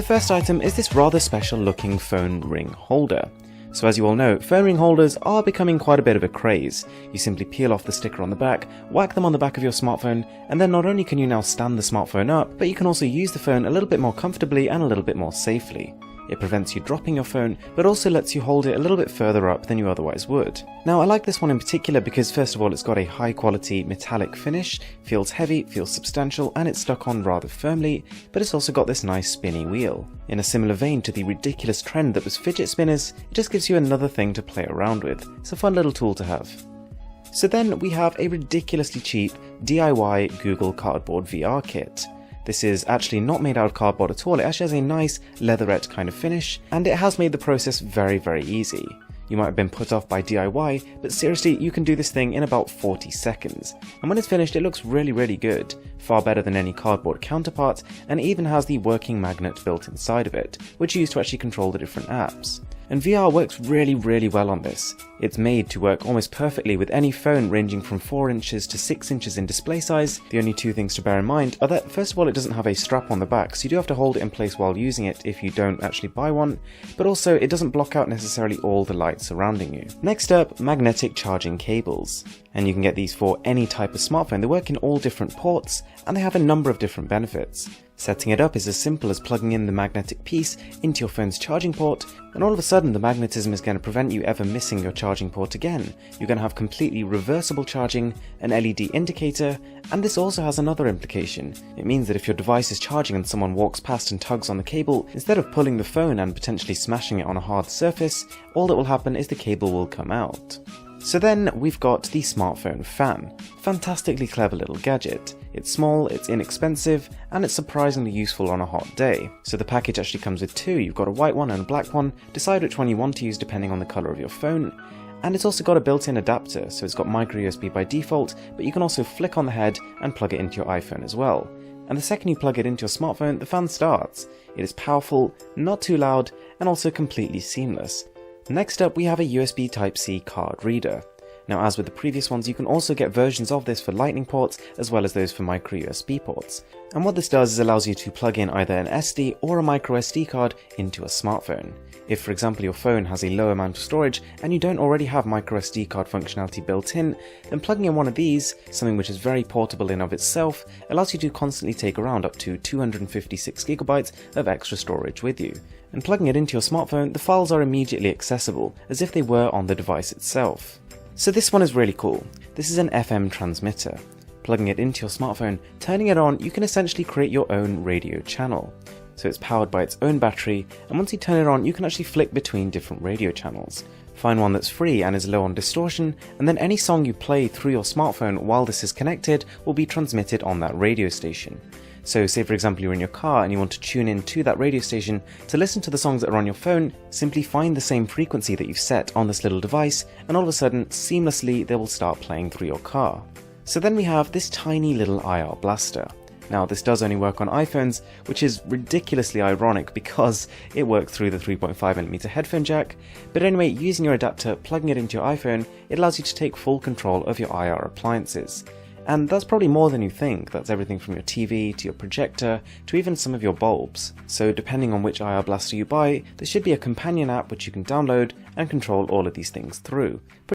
first item is this rather special looking phone ring holder. So as you all know, phone ring holders are becoming quite a bit of a craze. You simply peel off the sticker on the back, whack them on the back of your smartphone, and then not only can you now stand the smartphone up, but you can also use the phone a little bit more comfortably and a little bit more safely. It prevents you dropping your phone, but also lets you hold it a little bit further up than you otherwise would. Now I like this one in particular because first of all it's got a high quality metallic finish, feels heavy, feels substantial, and it's stuck on rather firmly, but it's also got this nice spinny wheel. In a similar vein to the ridiculous trend that was fidget spinners, it just gives you another thing to play around with. It's a fun little tool to have. So then we have a ridiculously cheap DIY Google Cardboard VR kit. This is actually not made out of cardboard at all, it actually has a nice leatherette kind of finish, and it has made the process very easy. You might have been put off by DIY, but seriously, you can do this thing in about 40 seconds. And when it's finished, it looks really good, far better than any cardboard counterpart, and it even has the working magnet built inside of it, which you use to actually control the different apps. And VR works really well on this. It's made to work almost perfectly with any phone ranging from 4 inches to 6 inches in display size. The only two things to bear in mind are that first of all it doesn't have a strap on the back, so you do have to hold it in place while using it if you don't actually buy one, but also it doesn't block out necessarily all the light surrounding you. Next up, magnetic charging cables. And you can get these for any type of smartphone. They work in all different ports and they have a number of different benefits. Setting it up is as simple as plugging in the magnetic piece into your phone's charging port, and all of a sudden the magnetism is going to prevent you ever missing your charging port again. You're going to have completely reversible charging, an LED indicator, and this also has another implication. It means that if your device is charging and someone walks past and tugs on the cable, instead of pulling the phone and potentially smashing it on a hard surface, all that will happen is the cable will come out. So then we've got the smartphone fan. Fantastically clever little gadget. It's small, it's inexpensive, and it's surprisingly useful on a hot day. So the package actually comes with two. You've got a white one and a black one. Decide which one you want to use depending on the colour of your phone. And it's also got a built-in adapter, so it's got micro USB by default, but you can also flick on the head and plug it into your iPhone as well. And the second you plug it into your smartphone, the fan starts. It is powerful, not too loud, and also completely seamless. Next up we have a USB Type-C card reader. Now as with the previous ones, you can also get versions of this for lightning ports as well as those for micro USB ports. And what this does is allows you to plug in either an SD or a micro SD card into a smartphone. If for example your phone has a low amount of storage and you don't already have micro SD card functionality built in, then plugging in one of these, something which is very portable in of itself, allows you to constantly take around up to 256 GB of extra storage with you. And plugging it into your smartphone, the files are immediately accessible, as if they were on the device itself. So this one is really cool. This is an FM transmitter. Plugging it into your smartphone, turning it on, you can essentially create your own radio channel. So it's powered by its own battery, and once you turn it on, you can actually flick between different radio channels. Find one that's free and is low on distortion, and then any song you play through your smartphone while this is connected will be transmitted on that radio station. So say for example you're in your car and you want to tune in to that radio station to listen to the songs that are on your phone, simply find the same frequency that you've set on this little device, and all of a sudden, seamlessly they will start playing through your car. So then we have this tiny little IR blaster. Now this does only work on iPhones, which is ridiculously ironic because it works through the 3.5mm headphone jack, but anyway, using your adapter, plugging it into your iPhone, it allows you to take full control of your IR appliances. And that's probably more than you think. That's everything from your TV to your projector to even some of your bulbs. So depending on which IR blaster you buy, there should be a companion app which you can download and control all of these things through.